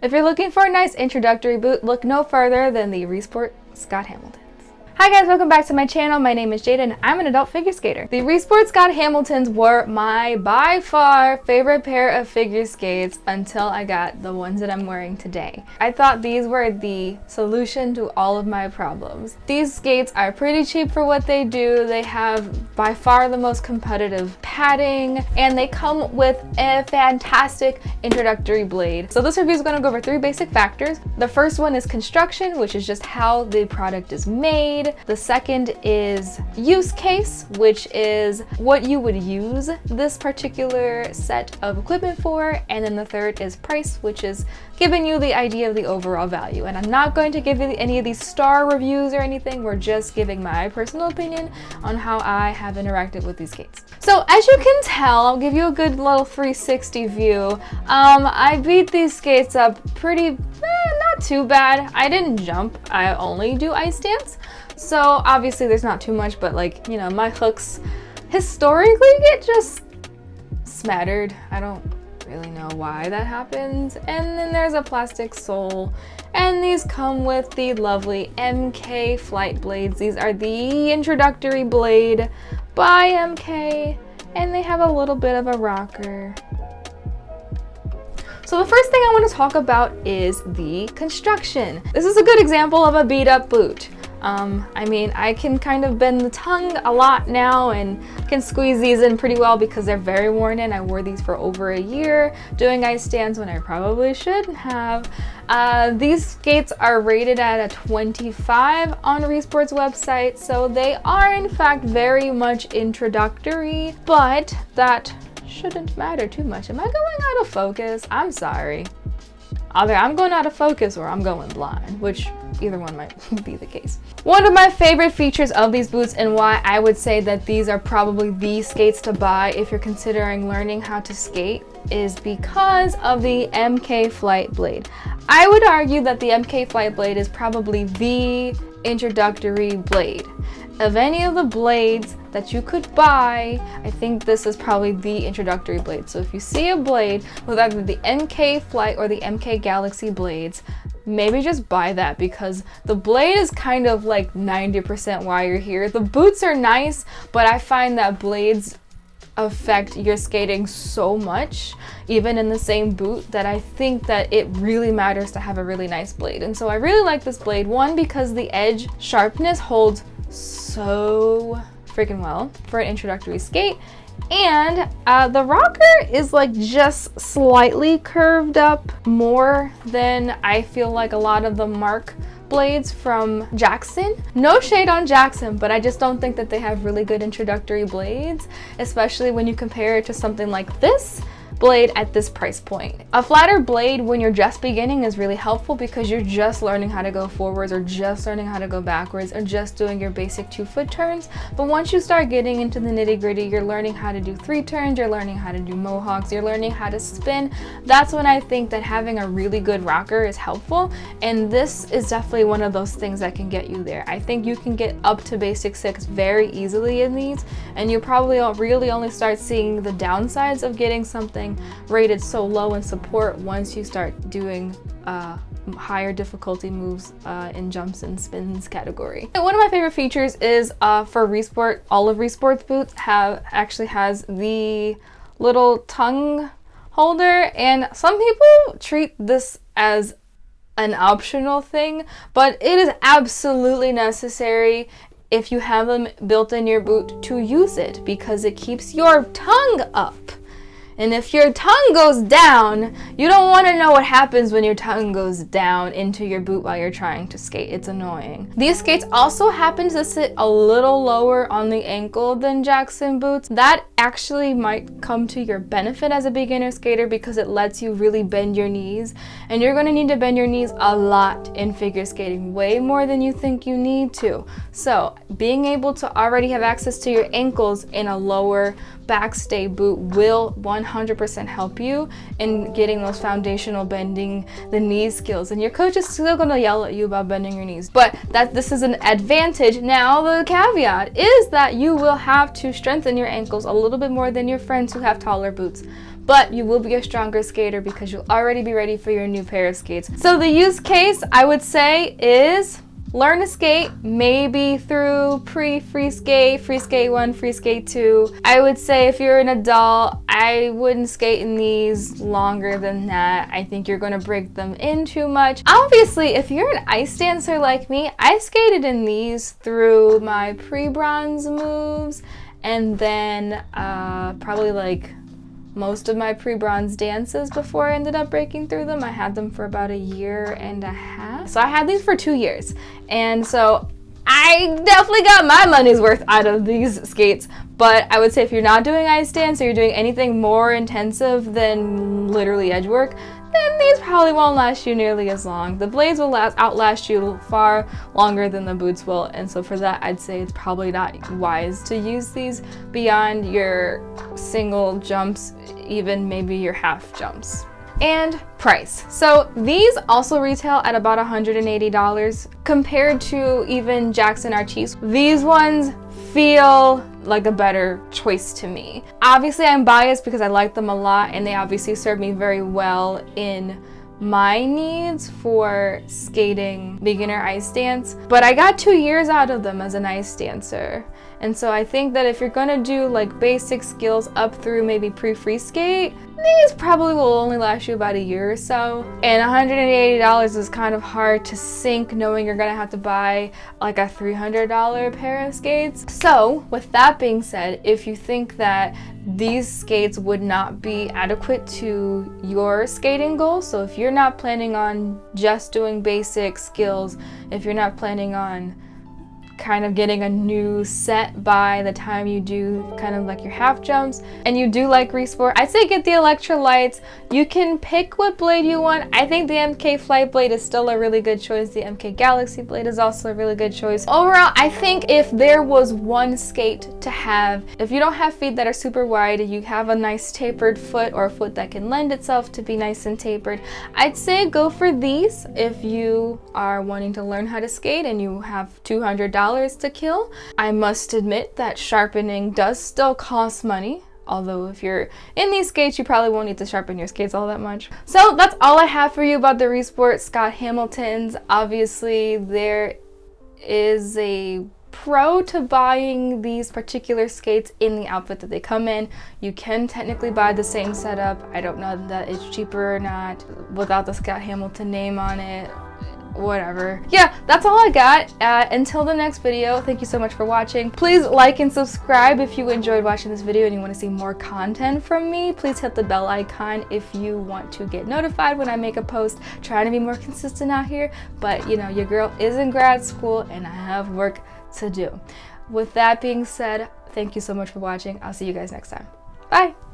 If you're looking for a nice introductory boot, look no further than the Risport Scott Hamilton. Hi guys, welcome back to my channel. My name is Jada and I'm an adult figure skater. The Risport Scott Hamiltons were my by far favorite pair of figure skates until I got the ones that I'm wearing today. I thought these were the solution to all of my problems. These skates are pretty cheap for what they do. They have by far the most competitive padding and they come with a fantastic introductory blade. So this review is going to go over three basic factors. The first one is construction, which is just how the product is made. The second is use case, which is what you would use this particular set of equipment for. And then the third is price, which is giving you the idea of the overall value. And I'm not going to give you any of these star reviews or anything. We're just giving my personal opinion on how I have interacted with these skates. So as you can tell, I'll give you a good little 360 view. I beat these skates up pretty, not too bad. I didn't jump, I only do ice dance. So obviously there's not too much, but like, you know, my hooks historically get just smattered. I don't really know why that happens. And then there's a plastic sole, and these come with the lovely MK flight blades. These are the introductory blade by MK, and they have a little bit of a rocker. So the first thing I want to talk about is the construction. This is a good example of a beat up boot. I mean, I can kind of bend the tongue a lot now and can squeeze these in pretty well because they're very worn in. I wore these for over a year doing ice stands when I probably shouldn't have. These skates are rated at a 25 on Risport's website, so they are in fact very much introductory, but that shouldn't matter too much. Am I going out of focus? I'm sorry. Either I'm going out of focus or I'm going blind, which either one might be the case. One of my favorite features of these boots and why I would say that these are probably the skates to buy if you're considering learning how to skate is because of the MK Flight Blade. I would argue that the MK Flight Blade is probably the introductory blade. Of any of the blades that you could buy, I think this is probably the introductory blade. So if you see a blade with either the MK Flight or the MK Galaxy blades, maybe just buy that because the blade is kind of like 90% why you're here. The boots are nice, but I find that blades affect your skating so much, even in the same boot, that I think that it really matters to have a really nice blade. And so I really like this blade, one, because the edge sharpness holds so freaking well for an introductory skate, and the rocker is like just slightly curved up more than I feel like a lot of the Mark blades from Jackson. No shade on Jackson, but I just don't think that they have really good introductory blades, especially when you compare it to something like this blade at this price point. A flatter blade when you're just beginning is really helpful because you're just learning how to go forwards or just learning how to go backwards or just doing your basic 2-foot turns. But once you start getting into the nitty-gritty, you're learning how to do 3 turns, you're learning how to do mohawks, you're learning how to spin. That's when I think that having a really good rocker is helpful, and this is definitely one of those things that can get you there. I think you can get up to basic 6 very easily in these, and you probably really only start seeing the downsides of getting something rated so low in support once you start doing higher difficulty moves in jumps and spins category. And one of my favorite features is for Risport, all of Risport's boots actually has the little tongue holder, and some people treat this as an optional thing, but it is absolutely necessary if you have them built in your boot to use it because it keeps your tongue up. And if your tongue goes down, you don't want to know what happens when your tongue goes down into your boot while you're trying to skate. It's annoying. These skates also happen to sit a little lower on the ankle than Jackson boots. That actually might come to your benefit as a beginner skater because it lets you really bend your knees. And you're going to need to bend your knees a lot in figure skating, way more than you think you need to. So being able to already have access to your ankles in a lower backstay boot will 100% help you in getting those foundational bending the knee skills. And your coach is still going to yell at you about bending your knees, but this is an advantage. Now the caveat is that you will have to strengthen your ankles a little bit more than your friends who have taller boots. but you will be a stronger skater because you'll already be ready for your new pair of skates. So the use case, I would say, is learn to skate, maybe through free skate 1, free skate 2. I would say if you're an adult, I wouldn't skate in these longer than that. I think you're gonna break them in too much. Obviously, if you're an ice dancer like me, I skated in these through my pre-bronze moves, and then probably like most of my pre-bronze dances before I ended up breaking through them. I had them for about 1.5 years. So I had these for 2 years. And so I definitely got my money's worth out of these skates. But I would say if you're not doing ice dance or you're doing anything more intensive than literally edge work, then these probably won't last you nearly as long. The blades will outlast you far longer than the boots will, and so for that I'd say it's probably not wise to use these beyond your single jumps, even maybe your half jumps. And price. So these also retail at about $180 compared to even Jackson Artiste. These ones feel like a better choice to me. Obviously I'm biased because I like them a lot and they obviously serve me very well in my needs for skating beginner ice dance, but I got 2 years out of them as an ice dancer. And so I think that if you're gonna do like basic skills up through maybe pre-free skate, these probably will only last you about 1 year or so. And $180 is kind of hard to sink knowing you're gonna have to buy like a $300 pair of skates. So with that being said, if you think that these skates would not be adequate to your skating goals, so if you're not planning on just doing basic skills, if you're not planning on kind of getting a new set by the time you do kind of like your half jumps, and you do like Risport, I'd say get the electrolytes. You can pick what blade you want. I think the MK Flight blade is still a really good choice. The MK Galaxy blade is also a really good choice. Overall, I think if there was one skate to have, if you don't have feet that are super wide, you have a nice tapered foot or a foot that can lend itself to be nice and tapered, I'd say go for these if you are wanting to learn how to skate and you have $200 to kill. I must admit that sharpening does still cost money, although if you're in these skates, you probably won't need to sharpen your skates all that much. So that's all I have for you about the Risport Scott Hamiltons. Obviously, there is a pro to buying these particular skates in the outfit that they come in. You can technically buy the same setup. I don't know that it's cheaper or not without the Scott Hamilton name on it. Whatever. Yeah, that's all I got. Until the next video, thank you so much for watching. Please like and subscribe if you enjoyed watching this video and you want to see more content from me. Please hit the bell icon if you want to get notified when I make a post. Trying to be more consistent out here, but you know, your girl is in grad school and I have work to do. With that being said, thank you so much for watching. I'll see you guys next time. Bye!